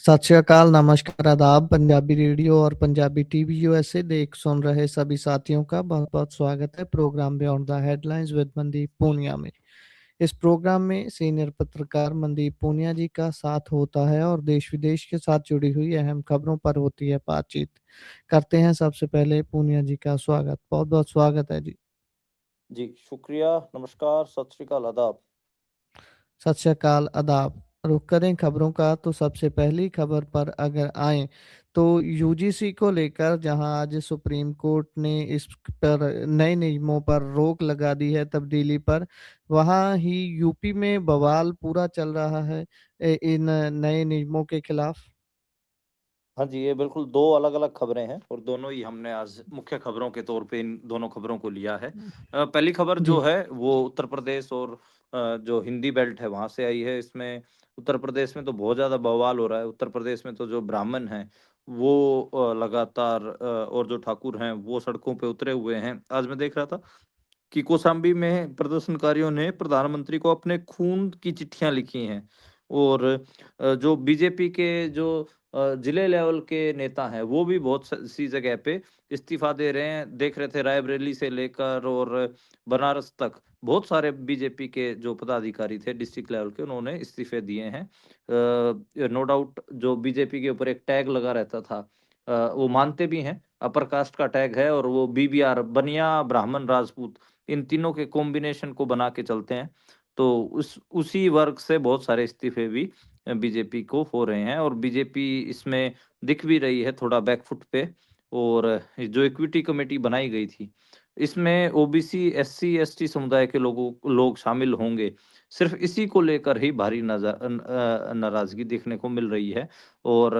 सत श्री अकाल, नमस्कार, आदाब। पंजाबी रेडियो और पंजाबी टीवी यूएसए देख सुन रहे सभी साथियों का बहुत बहुत स्वागत है programme beyond the headlines with Mandeep Punia में। इस प्रोग्राम में सीनियर पत्रकार मनदीप पूनिया जी का साथ होता है और देश विदेश के साथ जुड़ी हुई अहम खबरों पर होती है बातचीत। करते हैं सबसे पहले पूनिया जी का स्वागत। बहुत बहुत स्वागत है जी। जी, शुक्रिया, नमस्कार, सत श्री अकाल, आदाब। सत श्री अकाल, आदाब। रुख करें खबरों का तो सबसे पहली खबर पर अगर आए तो यूजीसी को लेकर जहां आज सुप्रीम कोर्ट ने इस पर नए नियमों पर रोक लगा दी है, तब्दीली पर, वहां ही यूपी में बवाल पूरा चल रहा है इन नए नियमों के खिलाफ। हाँ जी, ये बिल्कुल 2 अलग-अलग खबरें हैं और दोनों ही हमने आज मुख्य खबरों के तौर पे इन दोनों खबरों को लिया है। पहली खबर जो जी। है वो उत्तर प्रदेश और जो हिंदी बेल्ट है वहाँ से आई है। इसमें उत्तर प्रदेश में तो बहुत ज़्यादा बवाल हो रहा है। उत्तर प्रदेश में तो जो ब्राह्मण हैं वो लगातार और जो ठाकुर हैं वो सड़कों पे उतरे हुए हैं। आज मैं देख रहा था कि कौशाम्बी में प्रदर्शनकारियों ने प्रधानमंत्री को अपने खून की चिट्ठियां लिखी हैं और जो बीजेपी के जो जिले लेवल के नेता हैं वो भी बहुत सी जगह पे इस्तीफा दे रहे हैं। देख रहे थे रायबरेली से लेकर और बनारस तक बहुत सारे बीजेपी के जो पदाधिकारी थे डिस्ट्रिक्ट लेवल के उन्होंने इस्तीफे दिए हैं। नो डाउट जो बीजेपी के ऊपर एक टैग लगा रहता था वो मानते भी हैं, अपर कास्ट का टैग है और वो बीबीआर बनिया ब्राह्मण राजपूत इन तीनों के कॉम्बिनेशन को बना के चलते हैं। तो उसी वर्ग से बहुत सारे इस्तीफे भी बीजेपी को हो रहे हैं और बीजेपी इसमें दिख भी रही है थोड़ा बैकफुट पे। और जो इक्विटी कमेटी बनाई गई थी, इसमें ओबीसी, एससी, एसटी समुदाय के लोग शामिल होंगे। सिर्फ इसी को लेकर ही भारी नाराज़गी देखने को मिल रही है और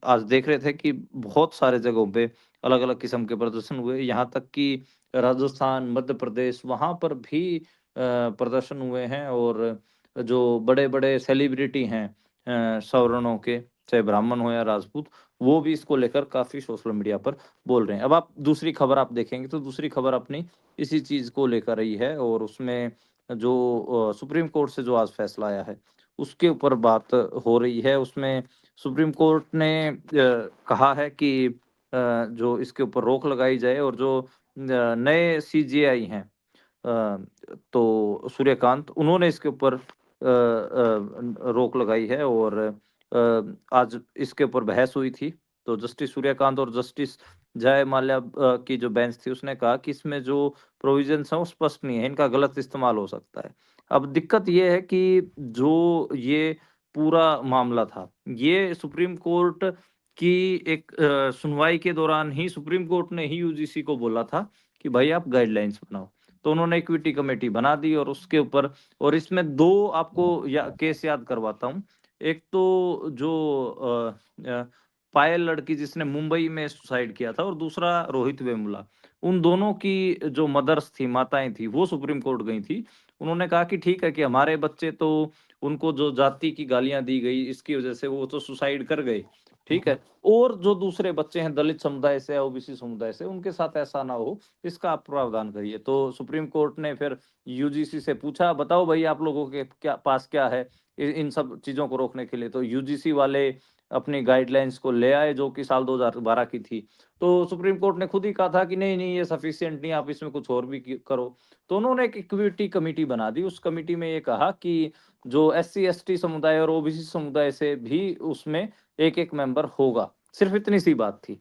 आज देख रहे थे कि बहुत सारे जगहों पे अलग-अलग किस्म के प्रदर्शन हुए। यहाँ तक कि राजस्थान, मध्य प्रदेश वहाँ पर भी प्रदर्शन हुए हैं और जो बड़े-बड़े सेलिब्रिटी हैं सवर्णों के, चाहे ब्राह्मण हो या राजपूत, वो भी इसको लेकर काफ़ी सोशल मीडिया पर बोल रहे हैं। अब आप दूसरी खबर आप देखेंगे तो दूसरी खबर अपनी इसी चीज़ को लेकर रही है और उसमें जो सुप्रीम कोर्ट से जो आज फैसला आया है, उसके ऊपर बात हो रही है। उसमें सुप्रीम कोर्ट ने कहा है कि जो इसके ऊपर रोक लगाई जाए और जो नए सीजेआई हैं तो सूर्यकांत उन्होंने इसके ऊपर रोक लगाई है और आज इसके ऊपर बहस हुई थी। तो जस्टिस सूर्यकांत और जस्टिस जय माल्या की जो बेंच थी उसने कहा कि इसमें जो प्रोविजंस हैं वो स्पष्ट नहीं है, इनका गलत इस्तेमाल हो सकता है। अब दिक्कत ये है कि जो ये पूरा मामला था, ये सुप्रीम कोर्ट की एक सुनवाई के दौरान ही सुप्रीम कोर्ट ने ही यूजीसी को बोला था कि भाई आप गाइडलाइंस बनाओ। तो उन्होंने इक्विटी कमेटी बना दी और उसके ऊपर और इसमें 2 आपको केस याद करवाता हूँ। एक तो जो पायल लड़की जिसने मुंबई में सुसाइड किया था और दूसरा रोहित वेमुला। उन दोनों की जो मदर्स थी, माताएँ थी, वो सुप्रीम कोर्ट गई थी। उन्होंने कहा कि ठीक है कि हमारे बच्चे तो उनको जो जाति की गालियाँ दी गई इसकी वज़ह से वो तो सुसाइड कर गए, ठीक है? और जो दूसरे बच्चे हैं दलित समुदाय से या ओबीसी समुदाय से, उनके साथ ऐसा ना हो, इसका आप प्रावधान करिए। तो सुप्रीम कोर्ट ने फिर यूजीसी से पूछा, बताओ भई आप लोगों के क्या पास क्या है इन सब चीज़ों को रोकने के लिए? तो यूजीसी वाले अपनी गाइडलाइंस को ले आए जो कि साल 2012 की थी। तो सुप्रीम कोर्ट ने खुद ही कहा था कि नहीं-नहीं ये सफिशिएंट नहीं है, आप इसमें कुछ और भी करो। तो उन्होंने एक इक्विटी कमिटी बना दी। उस कमिटी में ये कहा कि जो एससी-एसटी समुदाय और ओबीसी समुदाय से भी उसमें एक-एक मेंबर होगा। सिर्फ़ इतनी सी बात थी।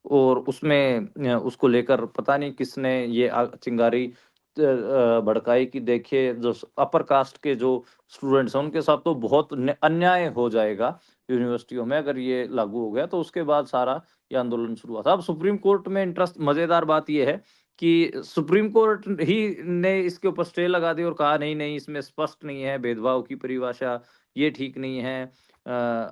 और उसमें उसको लेकर पता नहीं किसने ये चिंगारी भड़काई कि देखिए जो अपर कास्ट के जो स्टूडेंट्स हैं उनके साथ तो बहुत अन्याय हो जाएगा यूनिवर्सिटियों में अगर ये लागू हो गया। तो उसके बाद सारा ये आंदोलन शुरू हुआ था। अब सुप्रीम कोर्ट में इंटरेस्ट मज़ेदार बात ये है कि सुप्रीम कोर्ट ही ने इसके ऊपर स्टे लगा दी और कहा नहीं-नहीं इसमें स्पष्ट नहीं है, भेदभाव की परिभाषा ये ठीक नहीं है।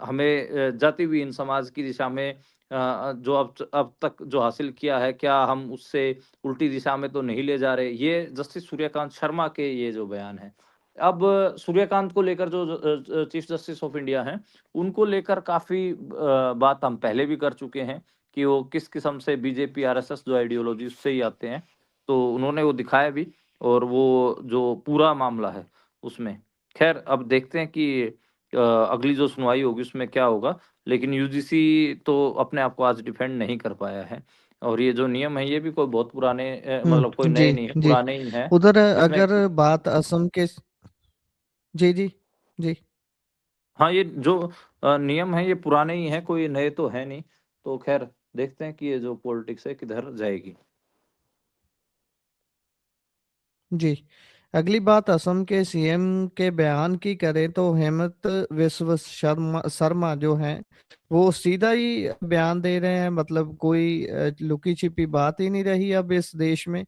हमें जाति-विहीन समाज की दिशा में जो अब तक जो हासिल किया है, क्या हम उससे उल्टी दिशा में तो नहीं ले जा रहे? ये जस्टिस सूर्यकांत शर्मा के ये जो बयान है। अब सूर्यकांत को लेकर जो चीफ जस्टिस ऑफ इंडिया हैं, उनको लेकर काफ़ी बात हम पहले भी कर चुके हैं कि वो किस किस्म से बीजेपी, आरएसएस जो आइडियोलॉजी उससे ही आते हैं। तो उन्होंने वो दिखाया भी और वो जो पूरा मामला है उसमें। ख़ैर अब देखते हैं कि अगली जो सुनवाई होगी उसमें क्या होगा, लेकिन यूजीसी तो अपने आप को आज डिफेंड नहीं कर पाया है। और ये जो नियम है ये भी कोई बहुत पुराने मतलब कोई जी, नए नहीं है, जी। पुराने ही हैं। उधर इसमें अगर बात असम के जी, जी, जी। हाँ, ये जो नियम है ये पुराने ही हैं, कोई नए तो हैं नहीं। तो ख़ैर देखते हैं कि ये जो पॉलिटिक्स है किधर जाएगी। जी। अगली बात असम के सीएम के बयान की करें तो हेमंत विश्व शर्मा जो हैं वो सीधा ही बयान दे रहे हैं, मतलब कोई लुकी छिपी बात ही नहीं रही अब इस देश में,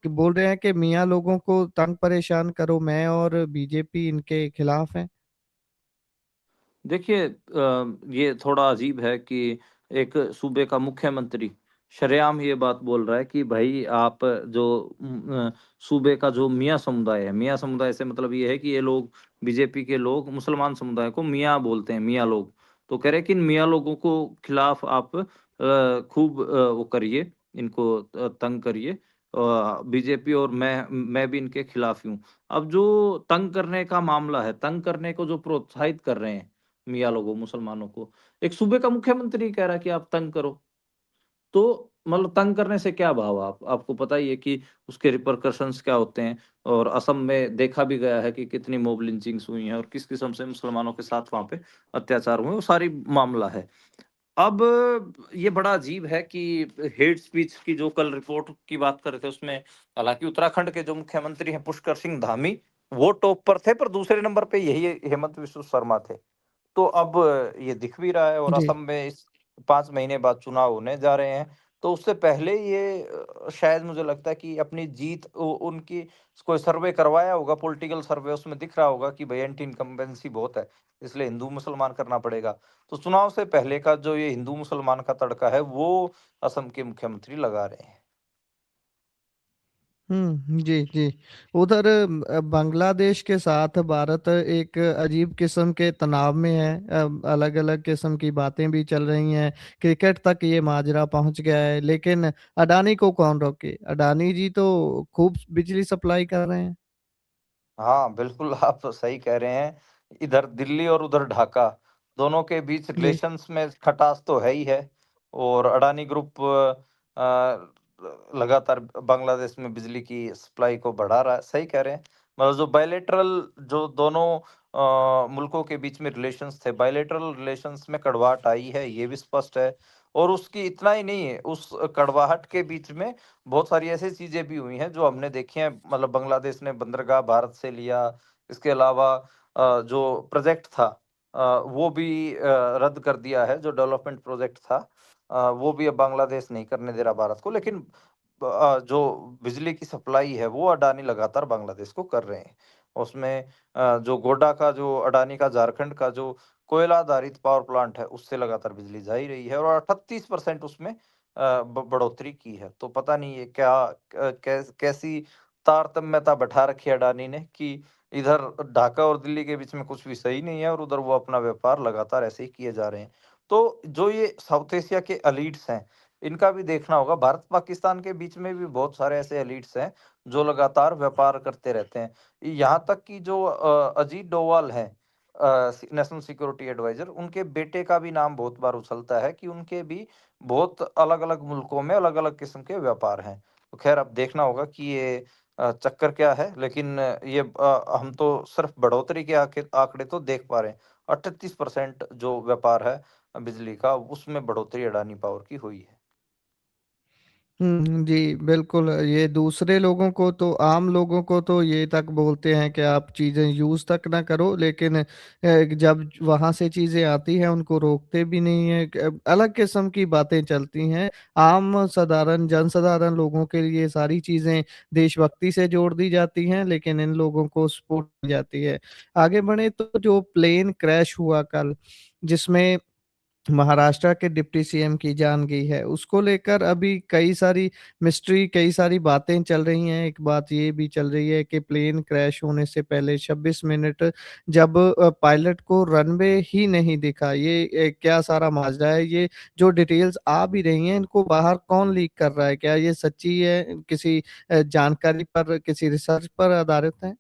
कि बोल रहे हैं कि मियाँ लोगों को तंग परेशान करो, मैं और बीजेपी इनके खिलाफ हैं। देखिए ये थोड़ा अजीब है कि एक सूबे का मुख्यमंत्री शरेआम ये बात बोल रहा है कि भाई आप जो सूबे का जो मियाँ समुदाय है, मियाँ समुदाय से मतलब ये है कि ये लोग बीजेपी के लोग मुसलमान समुदाय को मियाँ बोलते हैं, मियाँ लोग। तो कह रहे हैं कि इन मियाँ लोगों को खिलाफ आप खूब वो करिए, इनको तंग करिए। बीजेपी और मैं भी इनके खिलाफ ही हूँ। अब जो तंग करने का मामला है, तंग करने को जो प्रोत्साहित कर रहे हैं मियाँ लोगों, मुसलमानों को, एक सूबे का मुख्यमंत्री कह रहा है कि आप तंग करो। तो मतलब तंग करने से क्या भाव आपको पता ही है कि उसके रिपरकशंस क्या होते हैं। और असम में देखा भी गया है कि कितनी मॉब लिंचिंग्स हुई हैं और किस किस्म से मुसलमानों के साथ वहाँ पे अत्याचार हुए, वो सारी मामला है। अब ये बड़ा अजीब है कि हेट स्पीच की जो कल रिपोर्ट की बात कर रहे थे उसमें, हालाँकि उत्तराखंड के जो मुख्यमंत्री हैं पुष्कर सिंह धामी, वो टॉप पर थे, पर दूसरे नंबर पे यही हेमंत बिस्व शर्मा थे। तो अब ये दिख भी रहा है और जी। असम में इस 5 महीने बाद चुनाव होने जा रहे हैं। तो उससे पहले ये शायद मुझे लगता है कि अपनी जीत उनकी कोई सर्वे करवाया होगा, पॉलिटिकल सर्वे, उसमें दिख रहा होगा कि भई एंटी इनकम्बेंसी बहुत है, इसलिए हिंदू-मुसलमान करना पड़ेगा। तो चुनाव से पहले का जो ये हिंदू-मुसलमान का तड़का है, वो असम के मुख्यमंत्री लगा रहे हैं। जी, जी। उधर बांग्लादेश के साथ भारत एक अजीब किस्म के तनाव में है। अलग-अलग किस्म की बातें भी चल रही हैं, क्रिकेट तक ये माजरा पहुँच गया है, लेकिन अडानी को कौन रोके? अडानी जी तो खूब बिजली सप्लाई कर रहे हैं। हाँ, बिल्कुल आप सही कह रहे हैं। इधर दिल्ली और उधर ढाका, दोनों के बीच जी। रिलेशंस में खटास तो है ही है। और अडानी ग्रुप लगातार बांग्लादेश में बिजली की सप्लाई को बढ़ा रहा है। सही कह रहे हैं। मतलब जो बायलैटरल जो दोनों मुल्कों के बीच में रिलेशंस थे, बायलैटरल रिलेशंस में कड़वाहट आई है, ये भी स्पष्ट है। और उसकी इतना ही नहीं है, उस कड़वाहट के बीच में बहुत सारी ऐसी चीज़ें भी हुई हैं जो हमने देखी हैं। मतलब बांग्लादेश ने बंदरगाह भारत से लिया, इसके अलावा जो प्रोजेक्ट था वो भी रद्द कर दिया है, जो डेवलपमेंट प्रोजेक्ट था वो भी अब बांग्लादेश नहीं करने दे रहा भारत को। लेकिन जो बिजली की सप्लाई है वो अडानी लगातार बांग्लादेश को कर रहे हैं। उसमें जो गोड्डा का जो अडानी का झारखंड का जो कोयला आधारित पावर प्लांट है उससे लगातार बिजली जा ही रही है और 38% उसमें बढ़ोतरी की है। तो पता नहीं ये क्या कैसी तारतम्यता बैठा रखी है अडानी ने कि इधर ढाका और दिल्ली के बीच में कुछ भी सही नहीं है और उधर वो अपना व्यापार लगातार ऐसे ही किए जा रहे हैं। तो जो ये साउथ एशिया के एलिट्स हैं, इनका भी देखना होगा। भारत पाकिस्तान के बीच में भी बहुत सारे ऐसे एलिट्स हैं जो लगातार व्यापार करते रहते हैं। यहाँ तक कि जो अजीत डोवाल हैं, नेशनल सिक्योरिटी एडवाइजर, उनके बेटे का भी नाम बहुत बार उछलता है कि उनके भी बहुत अलग-अलग मुल्कों में अलग-अलग किस्म के व्यापार हैं। तो ख़ैर अब देखना होगा कि ये चक्कर क्या है, लेकिन ये हम तो सिर्फ़ बढ़ोतरी के आँकड़े तो देख पा रहे हैं। 38% जो व्यापार है बिजली का, उसमें बढ़ोतरी अडानी पावर की हुई है। जी, बिल्कुल। ये दूसरे लोगों को तो, आम लोगों को तो ये तक बोलते हैं कि आप चीज़ें यूज़ तक ना करो, लेकिन जब वहाँ से चीज़ें आती हैं उनको रोकते भी नहीं हैं। अलग किस्म की बातें चलती हैं। आम साधारण जनसाधारण लोगों के लिए सारी चीज़ें देशभक्ति से जोड़ दी जाती हैं, लेकिन इन लोगों को सपोर्ट की जाती है। आगे बढ़े तो जो प्लेन क्रैश हुआ कल, जिसमें महाराष्ट्र के डिप्टी सीएम की जान गई है, उसको लेकर अभी कई सारी मिस्ट्री, कई सारी बातें चल रही हैं। एक बात ये भी चल रही है कि प्लेन क्रैश होने से पहले 26 मिनट जब पायलट को रनवे ही नहीं दिखा, ये क्या सारा माजरा है? ये जो डिटेल्स आ भी रही हैं, इनको बाहर कौन लीक कर रहा है? क्या ये सच्ची है? किसी जानकारी पर, किसी रिसर्च पर आधारित है?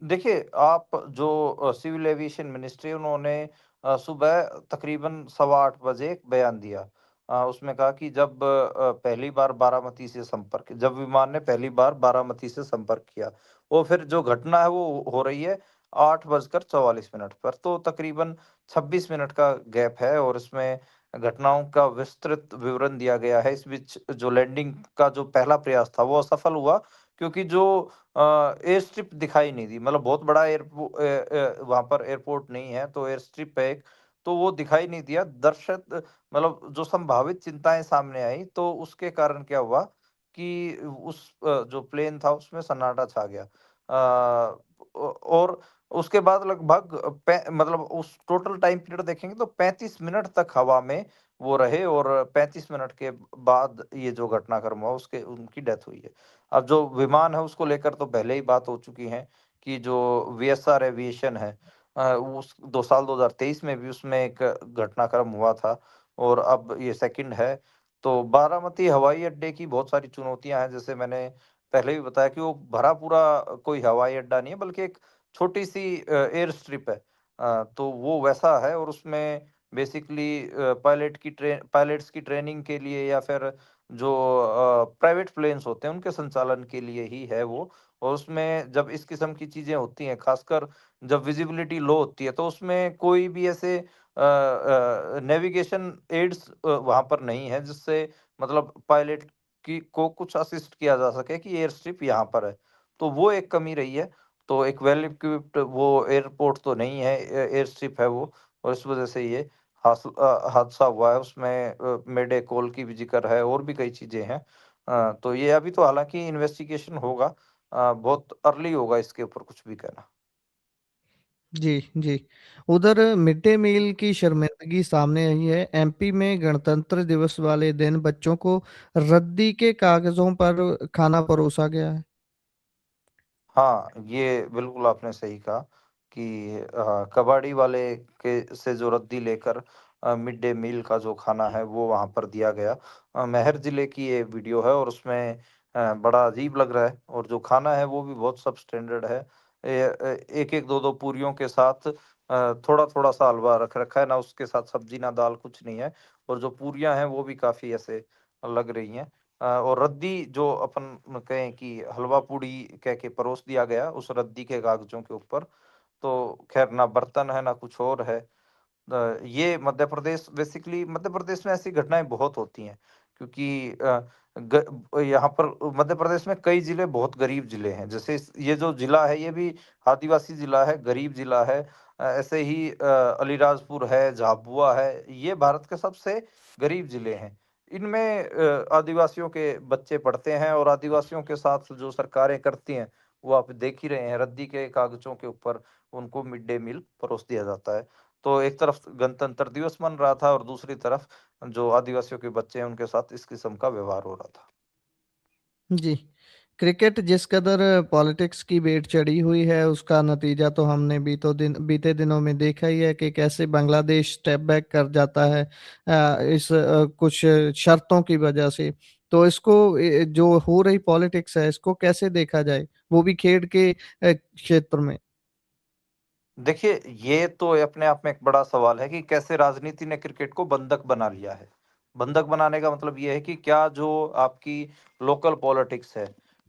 देखिए, आप जो सिविल एविएशन मिनिस्ट्री उन्होंने सुबह तकरीबन सवा 8 बजे एक बयान दिया। उसमें कहा कि पहली बार बारामती से संपर्क जब विमान ने पहली बार बारामती से संपर्क किया, वो फिर जो घटना है वो हो रही है 8 बजकर 44 मिनट पर, तो तकरीबन 26 मिनट का गैप है और इसमें घटनाओं का विस्तृत विवरण दिया गया है। इस बीच जो लैंडिंग का जो पहला प्रयास था, वो असफल हुआ क्योंकि जो एयर स्ट्रिप दिखाई नहीं दी, मतलब बहुत बड़ा वहाँ पर एयरपोर्ट नहीं है, तो एयर स्ट्रिप है एक, तो वो दिखाई नहीं दिया। मतलब जो संभावित चिंताएँ सामने आई, तो उसके कारण क्या हुआ कि जो प्लेन था उसमें सन्नाटा छा गया। और उसके बाद लगभग मतलब उस टोटल टाइम पीरियड देखेंगे तो 35 मिनट तक हवा में वो रहे और 35 मिनट के बाद ये जो घटनाक्रम हुआ उसके उनकी डेथ हुई है। अब जो विमान है उसको लेकर तो पहले ही बात हो चुकी है कि जो वीएसआर एविएशन है, उस 2 साल 2023 में भी उसमें एक घटनाक्रम हुआ था और अब ये सेकंड है। तो बारामती हवाई अड्डे की बहुत सारी चुनौतियाँ हैं, जैसे मैंने पहले भी बताया कि वो भरा पूरा कोई हवाई अड्डा नहीं है, बल्कि एक छोटी-सी एयर स्ट्रिप है। तो वो वैसा है और उसमें बेसिकली पायलट्स की ट्रेनिंग के लिए या फिर जो प्राइवेट प्लेन्स होते हैं उनके संचालन के लिए ही है वो। और उसमें जब इस किस्म की चीज़ें होती हैं, ख़ासकर जब विज़िबिलिटी लो होती है, तो उसमें कोई भी ऐसे नेविगेशन एड्स वहाँ पर नहीं है, जिससे मतलब पायलट की को कुछ असिस्ट किया जा सके कि एयर स्ट्रिप यहाँ पर है। तो वो एक कमी रही है। तो एक वेल इक्विप्ड वो एयरपोर्ट तो नहीं है, एयर स्ट्रिप है वो, और इस वज़ह से ये हादसा हुआ है। उसमें मेडे कॉल की भी ज़िक्र है और भी कई चीज़ें हैं। तो ये अभी तो हालाँकि इन्वेस्टिगेशन होगा, बहुत अर्ली होगा इसके ऊपर कुछ भी कहना। जी, जी। उधर मिड डे मील की शर्मिंदगी सामने आई है। एमपी में गणतंत्र दिवस वाले दिन बच्चों को रद्दी के कागज़ों पर खाना परोसा गया है। हाँ, ये बिल्कुल आपने सही कहा कि कबाड़ी वाले के से जो रद्दी लेकर मिड डे मील का जो खाना है वो वहाँ पर दिया गया। महर ज़िले की ये वीडियो है और उसमें बड़ा अजीब लग रहा है और जो खाना है वो भी बहुत सबस्टैंडर्ड है। 1-1 2-2 पूरियों के साथ थोड़ा-थोड़ा सा हलवा रख रखा है, ना उसके साथ सब्ज़ी ना दाल कुछ नहीं है, और जो पूरियाँ हैं वो भी काफ़ी ऐसे लग रही हैं। और रद्दी जो अपन कहें कि हलवा पूड़ी कह के परोस दिया गया उस रद्दी के कागज़ों के ऊपर, तो ख़ैर ना बर्तन है ना कुछ और है। ये मध्य प्रदेश, बेसिकली मध्य प्रदेश में ऐसी घटनाएँ बहुत होती हैं क्योंकि यहाँ पर मध्य प्रदेश में कई ज़िले बहुत गरीब ज़िले हैं। जैसे ये जो ज़िला है ये भी आदिवासी ज़िला है, गरीब ज़िला है। ऐसे ही अलीराजपुर है, झाबुआ है, ये भारत के सबसे गरीब ज़िले हैं। इनमें आदिवासियों के बच्चे पढ़ते हैं और आदिवासियों के साथ जो सरकारें करती हैं, वो आप देख ही रहे हैं, रद्दी के कागज़ों के ऊपर उनको मिड डे मील परोस दिया जाता है। तो एक तरफ गणतंत्र दिवस मन रहा था और दूसरी तरफ जो आदिवासियों के बच्चे हैं उनके साथ इस किस्म का व्यवहार हो रहा था। जी। क्रिकेट जिस कदर पॉलिटिक्स की भेंट चढ़ी हुई है, उसका नतीजा तो हमने बीते दिनों में देखा ही है कि कैसे बांग्लादेश स्टेप बैक कर जाता है इस कुछ शर्तों की वजह से। तो इसको जो हो रही पॉलिटिक्स है, इसको कैसे देखा जाए? वो भी खेल के क्षेत्र में। देखिए, ये तो अपने आप में एक बड़ा सवाल है कि कैसे राजनीति ने क्रिकेट को बंधक बना लिया है। बंधक बनाने का मतलब ये है कि क्या जो आपकी लोकल पॉलिटिक्स है,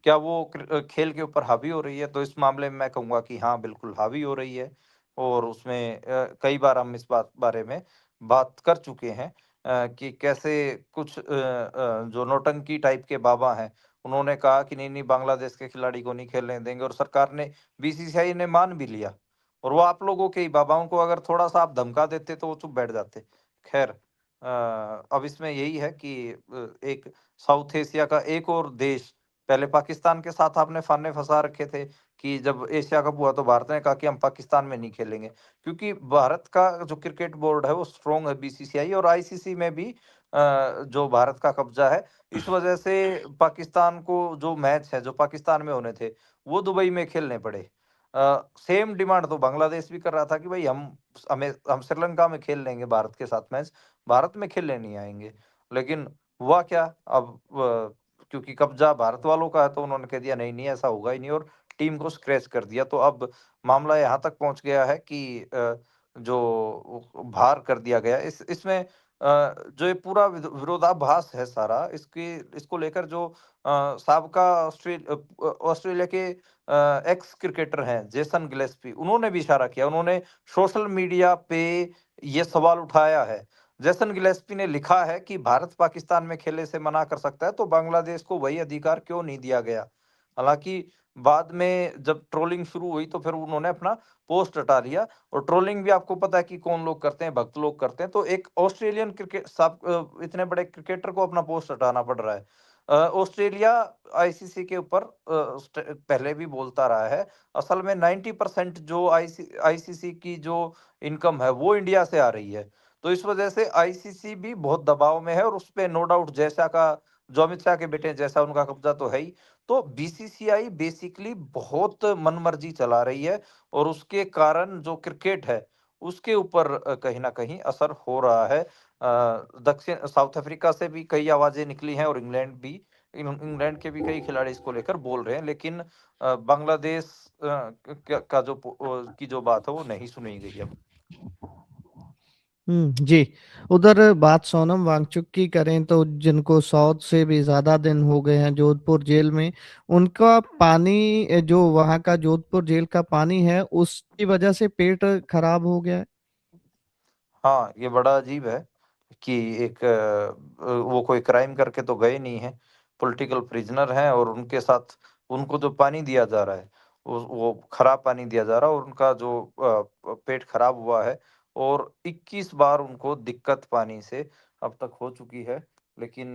क्या वो खेल के ऊपर हावी हो रही है? तो इस मामले में मैं कहूँगा कि हाँ, बिल्कुल हावी हो रही है और उसमें कई बार हम इस बारे में बात कर चुके हैं कि कैसे कुछ जो नौटंकी टाइप के बाबा हैं, उन्होंने कहा कि नहीं, नहीं बांग्लादेश के खिलाड़ी को नहीं खेलने देंगे और सरकार ने बीसीसीआई ने मान भी लिया। और वो आप लोगों के ही बाबाओं को अगर थोड़ा-सा आप धमका देते तो वो चुप बैठ जाते। ख़ैर अब इसमें यही है कि एक साउथ एशिया का एक और देश, पहले पाकिस्तान के साथ आपने फाने फँसा रखे थे कि जब एशिया कप हुआ तो भारत ने कहा कि हम पाकिस्तान में नहीं खेलेंगे। क्योंकि भारत का जो क्रिकेट बोर्ड है वो स्ट्रॉन्ग है, बीसीसीआई और आईसीसी में भी जो भारत का कब्ज़ा है, इस वज़ह से पाकिस्तान को जो मैच है, जो पाकिस्तान में होने थे, वो दुबई में खेलने पड़े। सेम डिमांड तो बांग्लादेश भी कर रहा था कि भाई हम श्रीलंका में खेल लेंगे भारत के साथ मैच, भारत में खेलने नहीं आएँगे। लेकिन हुआ क्या, अब क्योंकि कब्ज़ा भारत वालों का है तो उन्होंने कह दिया नहीं, नहीं ऐसा होगा ही नहीं और टीम को स्क्रैच कर दिया। तो अब मामला यहाँ तक पहुँच गया है कि जो बाहर कर दिया गया। इसमें जो ये पूरा विरोधाभास है सारा, इसको लेकर जो साबका ऑस्ट्रेलिया के एक्स क्रिकेटर हैं जेसन गिलेस्पी, उन्होंने भी इशारा किया। उन्होंने सोशल मीडिया पे ये सवाल उठाया है। जेसन गिलेस्पी ने लिखा है कि भारत पाकिस्तान में खेलने से मना कर सकता है, तो बांग्लादेश को वही अधिकार क्यों नहीं दिया गया? हालाँकि बाद में जब ट्रोलिंग शुरू हुई तो फिर उन्होंने अपना पोस्ट हटा लिया। और ट्रोलिंग भी आपको पता है कि कौन लोग करते हैं, भक्त लोग करते हैं। तो एक ऑस्ट्रेलियन इतने बड़े क्रिकेटर को अपना पोस्ट हटाना पड़ रहा है। ऑस्ट्रेलिया आईसीसी के ऊपर पहले भी बोलता रहा है। असल में 90% जो आईसीसी की जो इनकम है वो इंडिया से आ रही है। तो इस वजह से आईसीसी भी बहुत दबाव में है, और उस पे नो डाउट जैसा का जो अमित शाह के बेटे हैं, जैसा उनका कब्जा तो है ही। तो बीसीसीआई बेसिकली बहुत मनमर्जी चला रही है, और उसके कारण जो क्रिकेट है उसके ऊपर कहीं न कहीं असर हो रहा है। दक्षिण साउथ अफ्रीका से भी कई आवाज़ें निकली हैं, और इंग्लैंड के भी कई खिलाड़ी इसको लेकर बोल रहे हैं। लेकिन बांग्लादेश का की जो बात है वो नहीं सुनी गई अब। जी। उधर बात सोनम वांगचुक की करें तो जिनको 100 से भी ज़्यादा दिन हो गए हैं जोधपुर जेल में, उनका पानी जो वहाँ का जोधपुर जेल का पानी है, उसकी वजह से पेट खराब हो गया है। हाँ, ये बड़ा अजीब है कि एक वो कोई क्राइम करके तो गए नहीं हैं, पॉलिटिकल प्रिज़नर हैं, और उनके साथ उनको जो पानी दिया जा रहा है, वो खराब पानी दिया जा रहा है, और उनका जो पेट खराब हुआ है, और 21 बार उनको दिक्कत पानी से अब तक हो चुकी है। लेकिन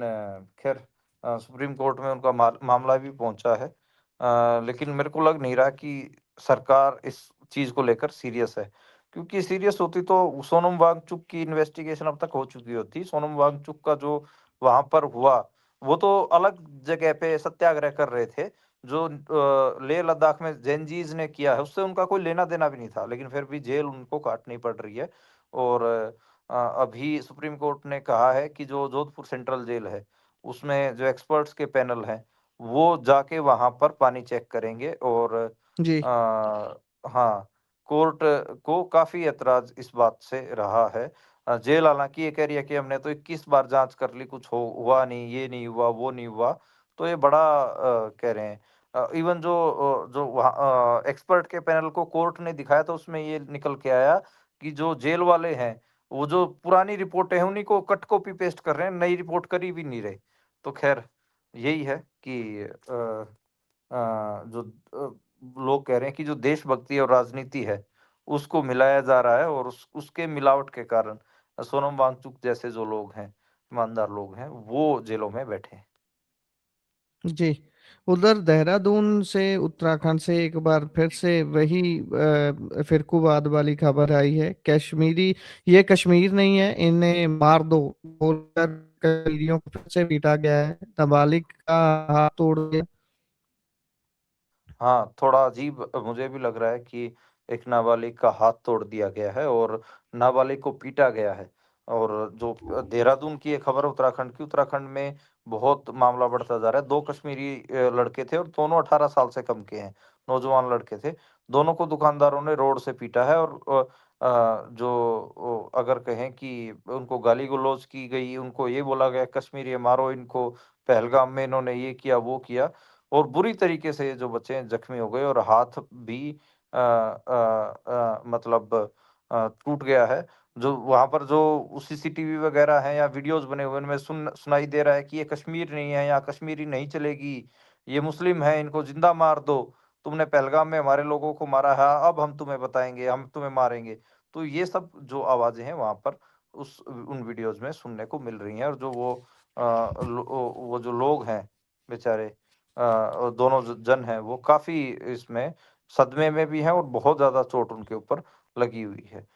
ख़ैर सुप्रीम कोर्ट में उनका मामला भी पहुँचा है। लेकिन मेरे को लग नहीं रहा कि सरकार इस चीज़ को लेकर सीरियस है। क्योंकि सीरियस होती तो सोनम वांगचुक की इन्वेस्टिगेशन अब तक हो चुकी होती। सोनम वांगचुक का जो वहाँ पर हुआ, वो तो अलग जगह पे सत्याग्रह कर रहे थे। जो लेह लद्दाख में जेनजीज़ ने किया है, उससे उनका कोई लेना-देना भी नहीं था, लेकिन फिर भी जेल उनको काटनी पड़ रही है। और अभी सुप्रीम कोर्ट ने कहा है कि जो जोधपुर सेंट्रल जेल है, उसमें जो एक्सपर्ट्स के पैनल हैं, वो जाके वहाँ पर पानी चेक करेंगे। और जी। हाँ, कोर्ट को काफ़ी ऐतराज़ इस बात से रहा है। जेल हालाँकि ये कह रही है कि हमने तो 21 बार जाँच कर ली, कुछ हो हुआ नहीं, ये नहीं हुआ, वो नहीं हुआ। तो ये बड़ा कह रहे हैं। इवन जो वहाँ एक्सपर्ट के पैनल को कोर्ट ने दिखाया, तो उसमें ये निकल के आया कि जो जेल वाले हैं, वो जो पुरानी रिपोर्टें हैं, उन्हीं को कट कॉपी पेस्ट कर रहे हैं, नई रिपोर्ट कर ही भी नहीं रहे। तो ख़ैर यही है कि जो लोग कह रहे हैं कि जो देशभक्ति और राजनीति है, उसको मिलाया जा रहा है, और उसके मिलावट के कारण सोनम वांगचुक जैसे जो लोग हैं, ईमानदार लोग हैं, वो जेलों में बैठे हैं। जी। उधर देहरादून से उत्तराखंड से एक बार फिर से वही फिरकूवाद वाली खबर आई है। कश्मीरी, ये कश्मीर नहीं है, इन्हें मार दो बोलकर कश्मीरियों को फिर से पीटा गया है। नाबालिग का हाथ तोड़ दिया। हाँ, थोड़ा अजीब मुझे भी लग रहा है कि एक नाबालिग का हाथ तोड़ दिया गया है, और नाबालिग को पीटा गया है। और जो देहरादून की एक खबर है उत्तराखंड की, उत्तराखंड में बहुत मामला बढ़ता जा रहा है। 2 कश्मीरी लड़के थे, और दोनों 18 साल से कम के हैं, नौजवान लड़के थे। दोनों को दुकानदारों ने रोड से पीटा है, और अगर कहें कि उनको गाली-गलौज की गई, उनको ये बोला गया कश्मीरी है, मारो इनको, पहलगाम में इन्होंने ये किया, वो किया। और बुरी तरीके से जो बच्चे हैं ज़ख्मी हो गए, और हाथ भी मतलब टूट गया है। जो वहाँ पर जो सीसीटीवी वगैरह हैं या वीडियोज़ बने हुए हैं, उनमें सुनाई दे रहा है कि ये कश्मीर नहीं है, यहाँ कश्मीरी नहीं चलेगी, ये मुस्लिम हैं, इनको ज़िंदा मार दो। तुमने पहलगाम में हमारे लोगों को मारा है, अब हम तुम्हें बताएँगे, हम तुम्हें मारेंगे। तो ये सब जो आवाज़ें हैं वहाँ पर उन वीडियोज़ में सुनने को मिल रही हैं। और जो वो जो लोग हैं बेचारे, दोनों जन हैं, वो काफ़ी इसमें सदमे में भी हैं, और बहुत ज़्यादा चोट उनके ऊपर लगी हुई है।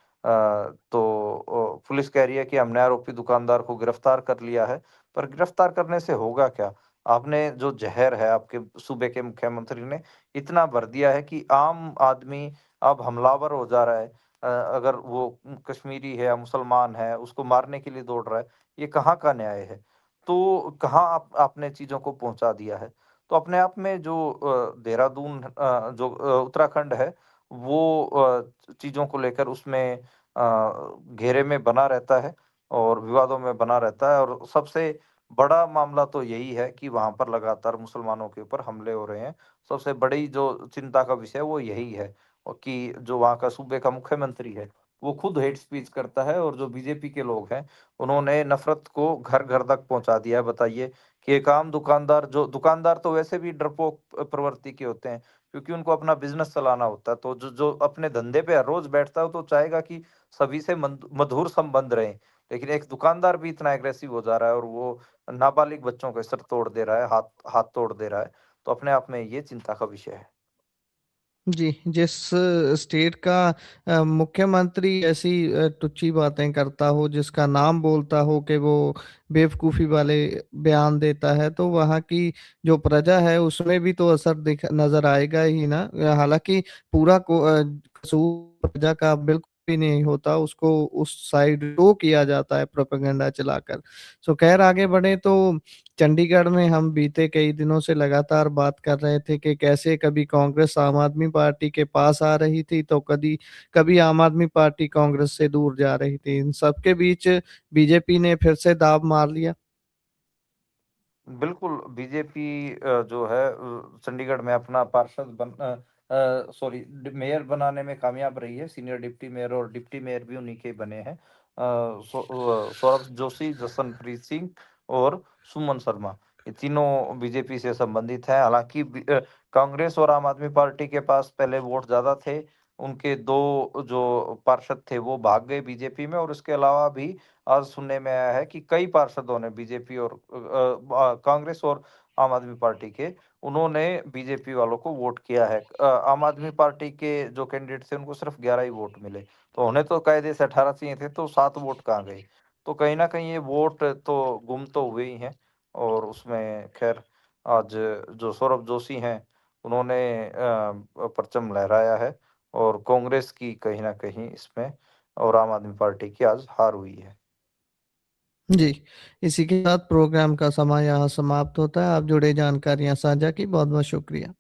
तो पुलिस कह रही है कि हमने आरोपी दुकानदार को गिरफ्तार कर लिया है, पर गिरफ्तार करने से होगा क्या? आपने जो ज़हर है, आपके सूबे के मुख्यमंत्री ने इतना भर दिया है कि आम आदमी अब हमलावर हो जा रहा है। अगर वो कश्मीरी है या मुसलमान है, उसको मारने के लिए दौड़ रहा है, ये कहाँ का न्याय है? तो कहाँ आपने चीज़ों को पहुँचा दिया है? तो अपने आप में जो देहरादून जो उत्तराखंड है, वो चीज़ों को लेकर उसमें घेरे में बना रहता है और विवादों में बना रहता है, और सबसे बड़ा मामला तो यही है कि वहाँ पर लगातार मुसलमानों के ऊपर हमले हो रहे हैं। सबसे बड़ी जो चिंता का विषय वो यही है, और कि जो वहाँ का सूबे का मुख्यमंत्री है, वो खुद हेट स्पीच करता है, और जो बीजेपी के लोग हैं, उन्होंने नफ़रत को घर-घर तक पहुँचा दिया है। बताइए कि एक आम दुकानदार तो वैसे भी डरपोक प्रवृत्ति के होते हैं, क्योंकि उनको अपना बिज़नेस चलाना होता है। तो जो जो अपने धंधे पे हर रोज़ बैठता है, वो तो चाहेगा कि सभी से मधुर संबंध रहें। लेकिन एक दुकानदार भी इतना एग्रेसिव हो जा रहा है, और वो नाबालिग बच्चों के सर तोड़ दे रहा है, हाथ हाथ तोड़ दे रहा है। तो अपने आप में ये चिंता का विषय है। जी, जिस स्टेट का मुख्यमंत्री ऐसी टुच्ची बातें करता हो, जिसका नाम बोलता हो कि वो बेवकूफ़ी वाले बयान देता है, तो वहाँ की जो प्रजा है उसमें भी तो असर दिख नज़र आएगा ही ना। हालाँकि पूरा कसूर प्रजा का बिल्कुल भी नहीं होता, उसको उस साइड शो किया जाता है प्रोपेगेंडा चलाकर। सो ख़ैर आगे बढ़ें तो चंडीगढ़ में हम बीते कई दिनों से लगातार बात कर रहे थे कि कैसे कभी कांग्रेस आम आदमी पार्टी के पास आ रही थी, तो कभी कभी आम आदमी पार्टी कांग्रेस से दूर जा रही थी। इन सबके बीच बीजेपी ने फिर से दाव मार लिया। बिल्कुल, बीजेपी जो है चंडीगढ़ में अपना सॉरी मेयर बनाने में कामयाब रही है। सीनियर डिप्टी मेयर और डिप्टी मेयर भी उन्हीं के बने हैं। सौरभ जोशी, जसनप्रीत सिंह और सुमन शर्मा, ये तीनों बीजेपी से संबंधित हैं। हालाँकि कांग्रेस और आम आदमी पार्टी के पास पहले वोट ज़्यादा थे। उनके 2 जो पार्षद थे वो भाग गए बीजेपी में, और इसके अलावा भी आज सुनने में आया है कि कई पार्षदों ने बीजेपी और कांग्रेस और आम आदमी पार्टी के, उन्होंने बीजेपी वालों को वोट किया है। आम आदमी पार्टी के जो कैंडिडेट थे उनको सिर्फ 11 ही वोट मिले। तो होने तो कायदे से 18 चाहिए थे, तो 7 वोट कहाँ गए? तो कहीं न कहीं ये वोट तो गुम तो हुए ही हैं, और उसमें ख़ैर आज जो सौरभ जोशी हैं, उन्होंने परचम लहराया है, और कांग्रेस की कहीं न कहीं इसमें और आम आदमी पार्टी की आज हार हुई है। जी, इसी के साथ प्रोग्राम का समय यहाँ समाप्त होता है। आप जुड़े जानकारियाँ साझा की बहुत बहुत शुक्रिया।